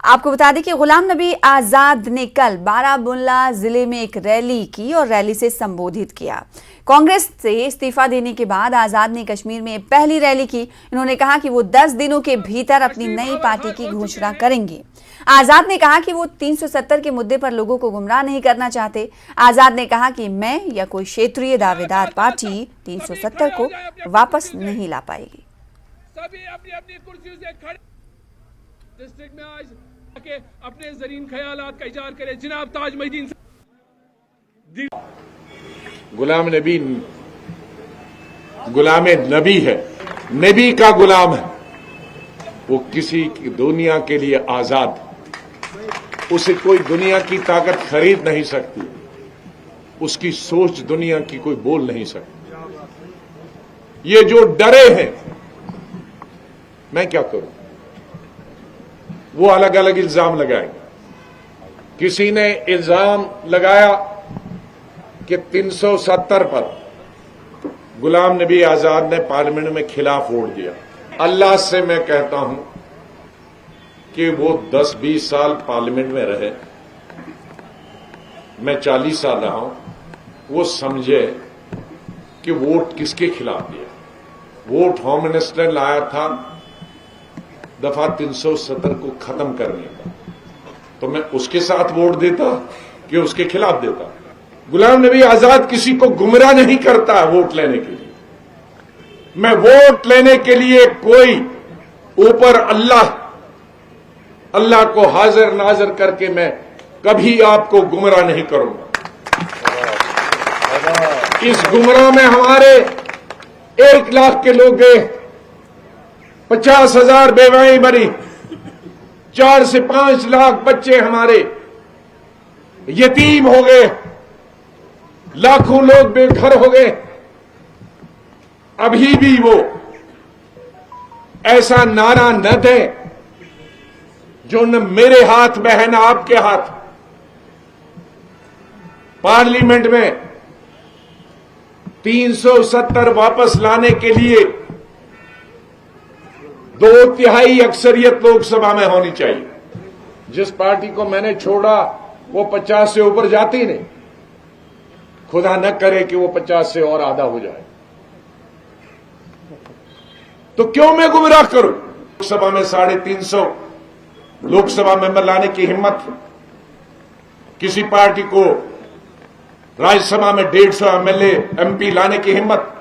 आपको बता दें कि गुलाम नबी आजाद ने कल बारामुल्ला जिले में एक रैली की और रैली से संबोधित किया। कांग्रेस से इस्तीफा देने के बाद आजाद ने कश्मीर में पहली रैली की। इन्होंने कहा कि वो 10 दिनों के भीतर अपनी नई पार्टी की घोषणा करेंगे। आजाद ने कहा कि वो 370 के मुद्दे पर लोगों को गुमराह नहीं करना चाहते। आजाद ने कहा कि मैं या कोई क्षेत्रीय दावेदार पार्टी 370 को वापस नहीं ला पाएगी। सभी अपनी अपनी कुर्सियों से खड़े डिस्ट्रिक्ट में आज आके अपने ज़रीन ख्यालात का इज़हार करें। जनाब ताज मोहिद्दीन गुलाम नबी गुलाम नबी है, नबी का गुलाम है। वो किसी दुनिया के लिए आजाद, उसे कोई दुनिया की ताकत खरीद नहीं सकती, उसकी सोच दुनिया की कोई बोल नहीं सकती। ये जो डरे हैं, मैं क्या करूं, वो अलग अलग इल्जाम लगाएंगे। किसी ने इल्जाम लगाया कि 370 पर गुलाम नबी आजाद ने पार्लियामेंट में खिलाफ वोट दिया। अल्लाह से मैं कहता हूं कि वो 10-20 साल पार्लियामेंट में रहे, मैं 40 साल रहा हूं, वो समझे कि वोट किसके खिलाफ दिया। वोट होम मिनिस्टर ने लाया था दफा 370 को खत्म करने का, तो मैं उसके साथ वोट देता कि उसके खिलाफ देता। गुलाम नबी आजाद किसी को गुमराह नहीं करता वोट लेने के लिए। मैं वोट लेने के लिए कोई ऊपर अल्लाह को हाजिर नाजिर करके मैं कभी आपको गुमराह नहीं करूंगा। इस गुमराह में हमारे 1 लाख के लोग गए, 50,000 बेवाएं मरी, 4 से 5 लाख बच्चे हमारे यतीम हो गए, लाखों लोग बेघर हो गए। अभी भी वो ऐसा नारा न दे जो न मेरे हाथ में है न आपके हाथ। पार्लियामेंट में 370 वापस लाने के लिए 2/3 अक्सरियत लोकसभा में होनी चाहिए। जिस पार्टी को मैंने छोड़ा वो 50 से ऊपर जाती नहीं, खुदा न करे कि वो 50 से और आधा हो जाए, तो क्यों मैं गुमराह करूं। लोकसभा में 350 लोकसभा मेंबर लाने की हिम्मत, किसी पार्टी को राज्यसभा में 150 एमएलए एमपी लाने की हिम्मत,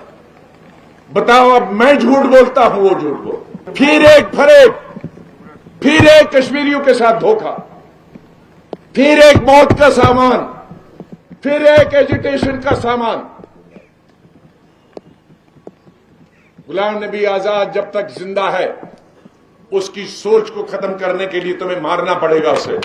बताओ। अब मैं झूठ बोलता हूं, वो झूठ बोल, फिर एक फरेब, फिर एक कश्मीरियों के साथ धोखा, फिर एक मौत का सामान, फिर एक एजिटेशन का सामान। गुलाम नबी आजाद जब तक जिंदा है, उसकी सोच को खत्म करने के लिए तुम्हें मारना पड़ेगा उसे।